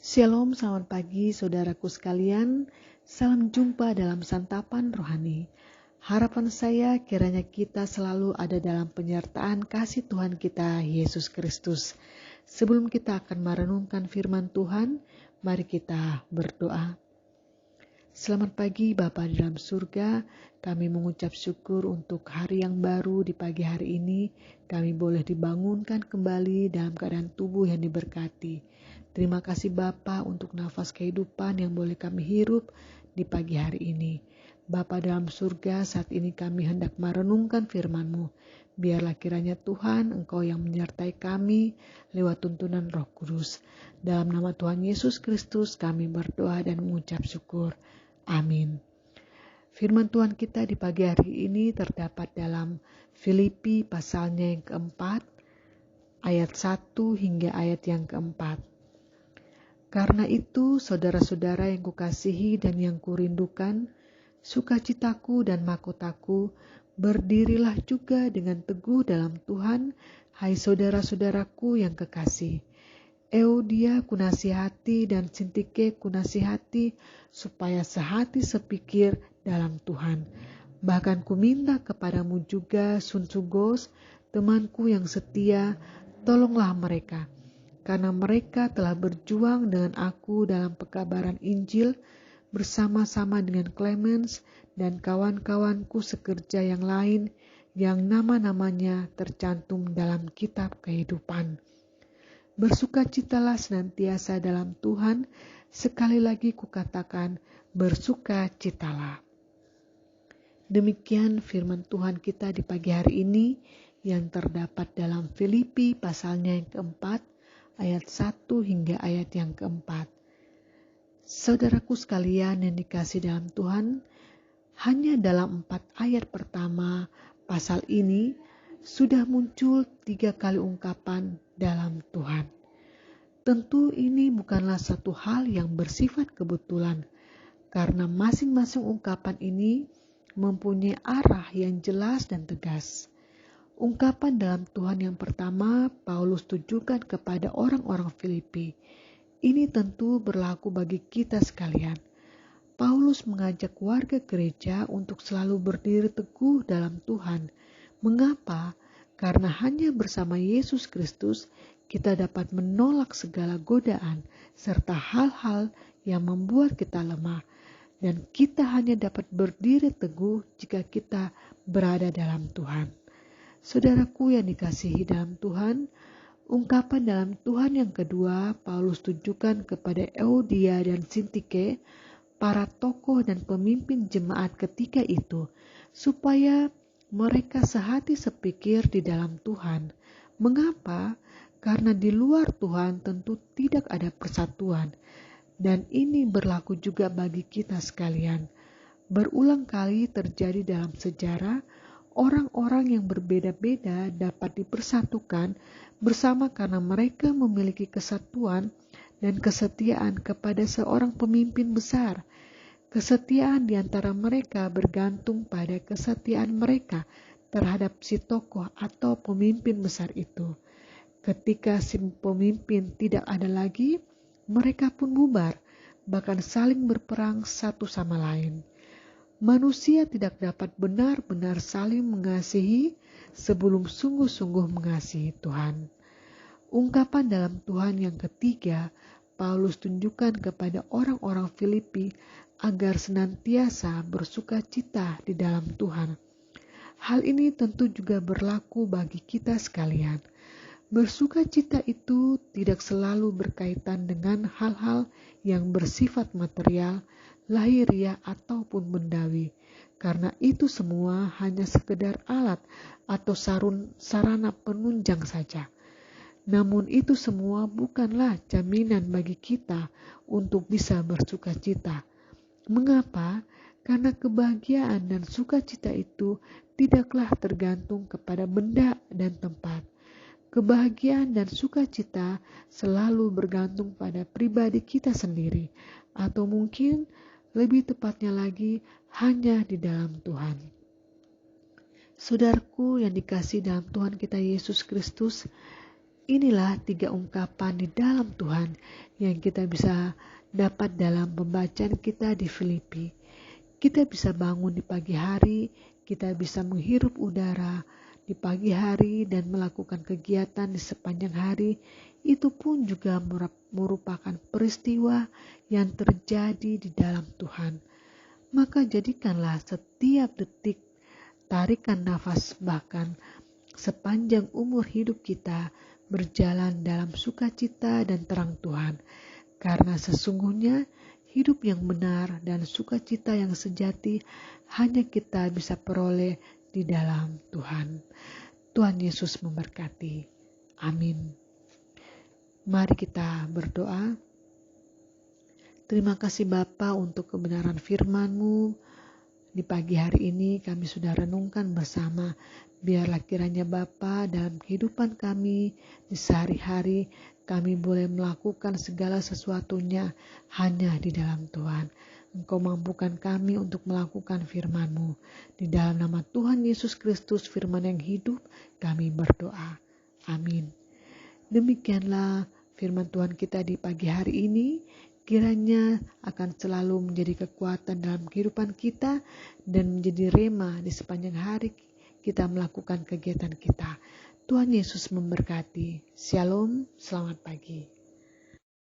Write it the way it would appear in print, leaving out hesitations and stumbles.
Shalom, selamat pagi saudaraku sekalian. Salam jumpa dalam santapan rohani. Harapan saya kiranya kita selalu ada dalam penyertaan kasih Tuhan kita Yesus Kristus. Sebelum kita akan merenungkan firman Tuhan, mari kita berdoa. Selamat pagi Bapa di dalam surga, kami mengucap syukur untuk hari yang baru di pagi hari ini. Kami boleh dibangunkan kembali dalam keadaan tubuh yang diberkati. Terima kasih Bapa untuk nafas kehidupan yang boleh kami hirup di pagi hari ini. Bapa dalam surga, saat ini kami hendak merenungkan firman-Mu. Biarlah kiranya Tuhan Engkau yang menyertai kami lewat tuntunan Roh Kudus. Dalam nama Tuhan Yesus Kristus kami berdoa dan mengucap syukur. Amin. Firman Tuhan kita di pagi hari ini terdapat dalam Filipi pasalnya yang keempat, ayat 1 hingga ayat yang keempat. Karena itu, saudara-saudara yang kukasihi dan yang kurindukan, sukacitaku dan mahkotaku, berdirilah juga dengan teguh dalam Tuhan, hai saudara-saudaraku yang kekasih. Euodia kunasihati dan Sintike kunasihati supaya sehati sepikir dalam Tuhan. Bahkan kuminta kepadamu juga Sunsugos, temanku yang setia, tolonglah mereka. Karena mereka telah berjuang dengan aku dalam pekabaran Injil bersama-sama dengan Clemens dan kawan-kawanku sekerja yang lain yang nama-namanya tercantum dalam kitab kehidupan. Bersukacitalah senantiasa dalam Tuhan, sekali lagi kukatakan bersukacitalah. Demikian firman Tuhan kita di pagi hari ini yang terdapat dalam Filipi pasalnya yang keempat, ayat 1 hingga ayat yang keempat. Saudaraku sekalian yang dikasih dalam Tuhan, hanya dalam 4 ayat pertama pasal ini sudah muncul 3 kali ungkapan dalam Tuhan. Tentu ini bukanlah satu hal yang bersifat kebetulan, karena masing-masing ungkapan ini mempunyai arah yang jelas dan tegas. Ungkapan dalam Tuhan yang pertama Paulus tujukan kepada orang-orang Filipi. Ini tentu berlaku bagi kita sekalian. Paulus mengajak warga gereja untuk selalu berdiri teguh dalam Tuhan. Mengapa? Karena hanya bersama Yesus Kristus kita dapat menolak segala godaan serta hal-hal yang membuat kita lemah. Dan kita hanya dapat berdiri teguh jika kita berada dalam Tuhan. Saudaraku yang dikasihi dalam Tuhan, ungkapan dalam Tuhan yang kedua Paulus tujukan kepada Euodia dan Sintike, para tokoh dan pemimpin jemaat ketika itu, supaya mereka sehati sepikir di dalam Tuhan. Mengapa? Karena di luar Tuhan tentu tidak ada persatuan. Dan ini berlaku juga bagi kita sekalian. Berulang kali terjadi dalam sejarah, orang-orang yang berbeda-beda dapat dipersatukan bersama karena mereka memiliki kesatuan dan kesetiaan kepada seorang pemimpin besar. Kesetiaan di antara mereka bergantung pada kesetiaan mereka terhadap si tokoh atau pemimpin besar itu. Ketika si pemimpin tidak ada lagi, mereka pun bubar, bahkan saling berperang satu sama lain. Manusia tidak dapat benar-benar saling mengasihi sebelum sungguh-sungguh mengasihi Tuhan. Ungkapan dalam Tuhan yang ketiga, Paulus tunjukkan kepada orang-orang Filipi agar senantiasa bersukacita di dalam Tuhan. Hal ini tentu juga berlaku bagi kita sekalian. Bersukacita itu tidak selalu berkaitan dengan hal-hal yang bersifat material, lahiriah ataupun bendawi, karena itu semua hanya sekedar alat atau sarana penunjang saja. Namun itu semua bukanlah jaminan bagi kita untuk bisa bersukacita. Mengapa? Karena kebahagiaan dan sukacita itu tidaklah tergantung kepada benda dan tempat. Kebahagiaan dan sukacita selalu bergantung pada pribadi kita sendiri, atau mungkin lebih tepatnya lagi hanya di dalam Tuhan. Saudaraku yang dikasihi dalam Tuhan kita Yesus Kristus, Inilah 3 ungkapan di dalam Tuhan yang kita bisa dapat dalam pembacaan kita di Filipi. Kita bisa bangun di pagi hari, kita bisa menghirup udara di pagi hari dan melakukan kegiatan di sepanjang hari. Itu pun juga merupakan peristiwa yang terjadi di dalam Tuhan. Maka jadikanlah setiap detik tarikan nafas bahkan sepanjang umur hidup kita berjalan dalam sukacita dan terang Tuhan. Karena sesungguhnya hidup yang benar dan sukacita yang sejati hanya kita bisa peroleh di dalam Tuhan. Tuhan Yesus memberkati. Amin. Mari kita berdoa. Terima kasih Bapa untuk kebenaran firman-Mu. Di pagi hari ini kami sudah renungkan bersama. Biarlah kiranya Bapa dalam kehidupan kami di sehari-hari kami boleh melakukan segala sesuatunya hanya di dalam Tuhan. Engkau mampukan kami untuk melakukan firman-Mu. Di dalam nama Tuhan Yesus Kristus firman yang hidup kami berdoa. Amin. Demikianlah firman Tuhan kita di pagi hari ini. Kiranya akan selalu menjadi kekuatan dalam kehidupan kita dan menjadi rema di sepanjang hari kita melakukan kegiatan kita. Tuhan Yesus memberkati. Shalom, selamat pagi.